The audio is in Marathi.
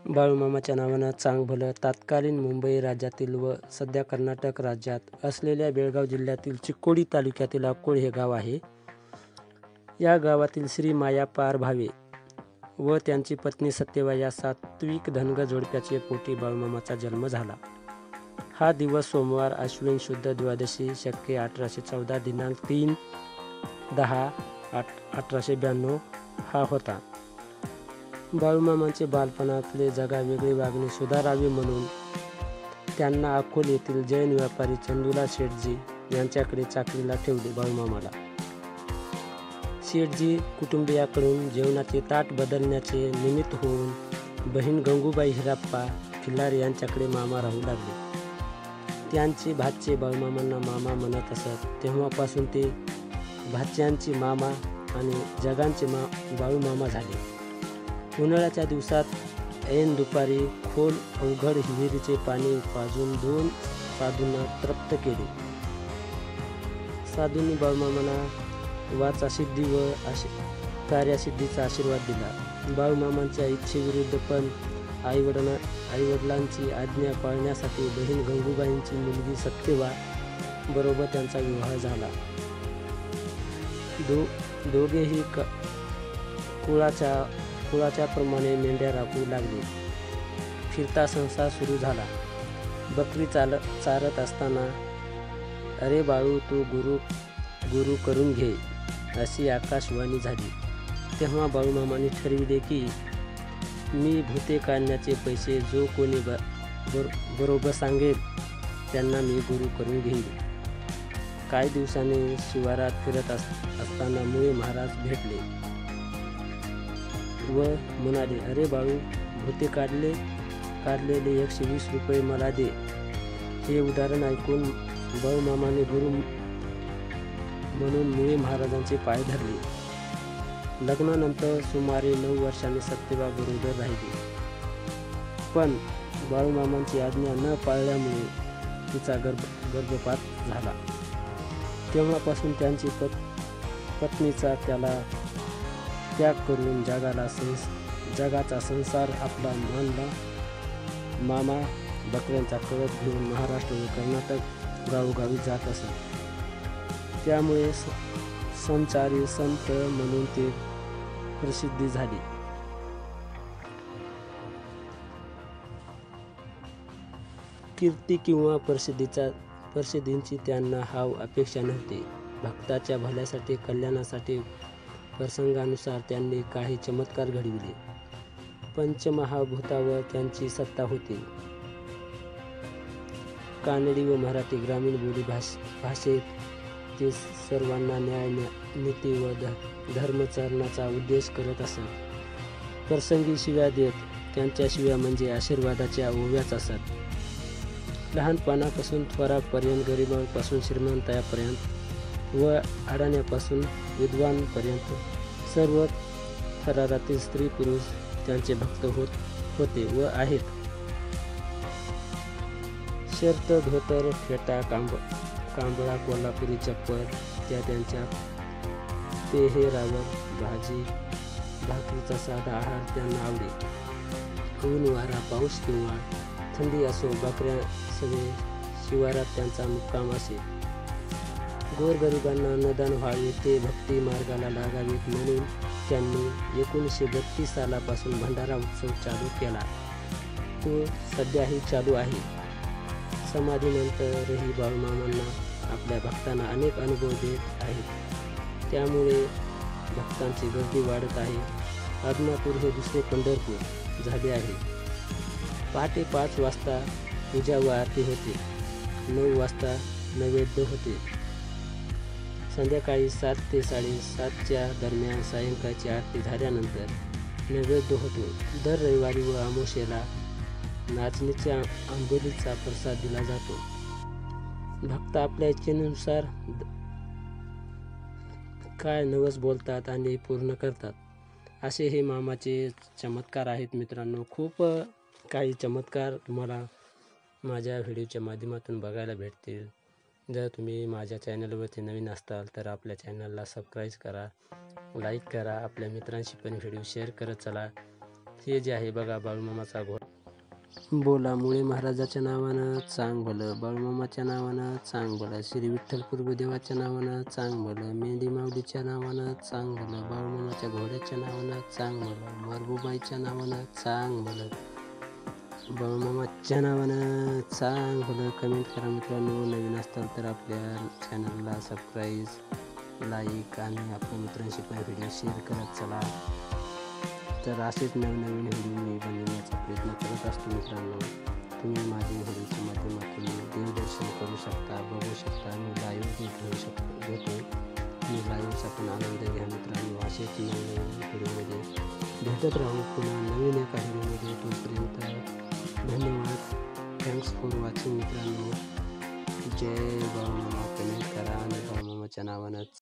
बाळूमामाच्या नावानं चांगभलं तत्कालीन मुंबई राज्यातील व सध्या कर्नाटक राज्यात असलेल्या बेळगाव जिल्ह्यातील चिक्कोडी तालुक्यातील अक्कोळ हे गाव आहे. या गावातील श्री मायापार भावे व त्यांची पत्नी सत्यबाई या सात्विक धनगर जोडप्याचे पोटी बाळूमामाचा जन्म झाला. हा दिवस सोमवार अश्विन शुद्ध द्वादशी शके 1814 दिनांक 3/10/1892 हा होता. बाळूमामांचे बालपणातले जगावेगळी वागणी सुधारावी म्हणून त्यांना अकोल येथील जैन व्यापारी चंदुलाल शेटजी यांच्याकडे चाकरीला ठेवले. बाळूमामाला शेटजी कुटुंबियाकडून जेवणाचे ताट बदलण्याचे निमित्त होऊन बहीण गंगूबाई हिराप्पा खिल्लारे यांच्याकडे मामा राहू लागले. त्यांचे भाचे बाळूमामांना मामा म्हणत असत. तेव्हापासून ते भाच्यांचे मामा आणि जगांचे बाळूमामा झाले. उन्हाळ्याच्या दिवसात ऐन दुपारी खोल अवघड विहिरीचे पाणी पाजून 2 साधूंना तृप्त केले. साधूंनी बाळूमामांना वाचासिद्धी व कार्यसिद्धीचा आशीर्वाद दिला. बाळूमामांच्या इच्छेविरुद्ध पण आईवडिलांची आज्ञा पाळण्यासाठी बहीण गंगूबाईंची मुलगी सत्यबा बरोबर त्यांचा विवाह झाला. दोघेही कुळाच्या प्रमाणे मेंढ्या राखू लागले. फिरता संसार सुरू झाला. बकरी चारत असताना "अरे बाळू, तू गुरु करून घे" अशी आकाशवाणी झाली. तेव्हा बाळूमामांनी ठरविले की मी भूते काढण्याचे पैसे जो कोणी बरोबर सांगेल त्यांना मी गुरु करून घेईन. काही दिवसांनी शिवारात फिरत असताना मुळे महाराज भेटले व म्हणाले, "अरे बाळू, भूते काढलेले 120 रुपये मला दे." हे उदाहरण ऐकून बाळूमामाने गुरु म्हणून मुळे महाराजांचे पाय धरले. लग्नानंतर सुमारे 9 वर्षांनी सत्यबा बरोबर राहिली. पण बाळूमामांची आज्ञा न पाळल्यामुळे तिचा गर्भपात झाला. तेव्हापासून त्यांची पत्नीचा त्याला त्याग करून जगाचा संसार आपला मानला. मामा बकऱ्यांचा कळप घेऊन महाराष्ट्र व कर्नाटक गावोगावी जात असत. त्यामुळे संचारी संत म्हणून ते प्रसिद्धी झाली. कीर्ती किंवा प्रसिद्धींची त्यांना हाव अपेक्षा नव्हती. भक्ताच्या भल्यासाठी कल्याणासाठी प्रसंगानुसार त्यांनी काही चमत्कार घडविले. पंचमहाभूतावर त्यांची सत्ता होती. कानडी व मराठी ग्रामीण बोली भाषेत ते सर्वांना न्याय, नीती व धर्मचरणाचा उद्देश करत असत. प्रसंगी शिव्या देत. त्यांच्या शिव्या म्हणजे आशीर्वादाच्या ओव्याच असत. लहानपणापासून थोरापर्यंत, गरिबांपासून श्रीमंतापर्यंत व अडाण्यापासून विद्वानपर्यंत सर्व थरारातील स्त्री पुरुष त्यांचे भक्त होते व आहेत. शर्ट, धोतर, फेटा, कांबळा, कोल्हापुरी चप्पल त्या त्यांच्या पेहेरावर भाजी भाकरीचा साधा आहार त्यांना आवडे. ऊन, वारा, पाऊस किंवा थंडी असो, बकऱ्यासवे शिवारात त्यांचा मुक्काम असे. गोरगरिबांना अन्नदान व्हावे, ते भक्ती मार्गाला लागावेत म्हणून त्यांनी 1932 सालापासून भंडारा उत्सव चालू केला. तो सध्याही चालू आहे. समाधीनंतरही बाळूमामांना आपल्या भक्तांना अनेक अनुभव देत आहेत. त्यामुळे भक्तांची गर्दी वाढत आहे. आदमापूर हे दुसरे पंढरपूर झाले आहे. पहाटे 5 वाजता पूजा व आरती होते. 9 वाजता नैवेद्य होते. संध्याकाळी 7 ते 7:30च्या दरम्यान सायंकाळची आरती झाल्यानंतर नैवेद्य होतो. दर रविवारी व अमावास्येला नाचणीच्या आंबोलीचा प्रसाद दिला जातो. भक्त आपल्या इच्छेनुसार काय नवस बोलतात आणि पूर्ण करतात. असे हे मामाचे चमत्कार आहेत. मित्रांनो, खूप काही चमत्कार तुम्हाला माझ्या व्हिडिओच्या माध्यमातून बघायला भेटतील. जर तुम्ही माझ्या चॅनलवरती नवीन असताल तर आपल्या चॅनलला सबस्क्राईब करा, लाईक करा, आपल्या मित्रांशी पण व्हिडिओ शेअर करत चला. हे जे आहे बघा बाळूमामाचा घोडा. बोला मुळे महाराजाच्या नावानं चांग भलं, बाळूमामाच्या नावानं चांग भलं, श्री विठ्ठल प्रभुदेवाच्या नावानं चांग भलं, मेंढी माऊलीच्या नावानं चांग भलं, बाळूमामाच्या घोड्याच्या नावानं चांग भलं, मरबूबाईच्या नावानं चांग भलं, बाळूमामाच्या नावानं चांग भलं. कमेंट करा मित्रांनो. नवीन असताल तर आपल्या चॅनलला सबस्क्राईब, लाईक आणि आपल्या मित्रांशी पण व्हिडिओ शेअर करत चला. तर असेच नवनवीन व्हिडिओ मी बनवण्याचा प्रयत्न करत असतो मित्रांनो. तुम्ही माझ्या व्हिडिओच्या माध्यमातून देवदर्शन करू शकता, बघू शकता. मी लाईव्ह घेतो. मी लाईव्हचा पण आनंद घ्या मित्रांनो. असेच नवनवीन व्हिडिओमध्ये भेटत राहू पुन्हा नवीन एका व्हिडिओमध्ये. तोपर्यंत धन्यवाद. थँक्स फॉर वॉचिंग मित्रांनो. जय बाळूमामा. कमेंट करा आणि बाळूमामाच्या नावानं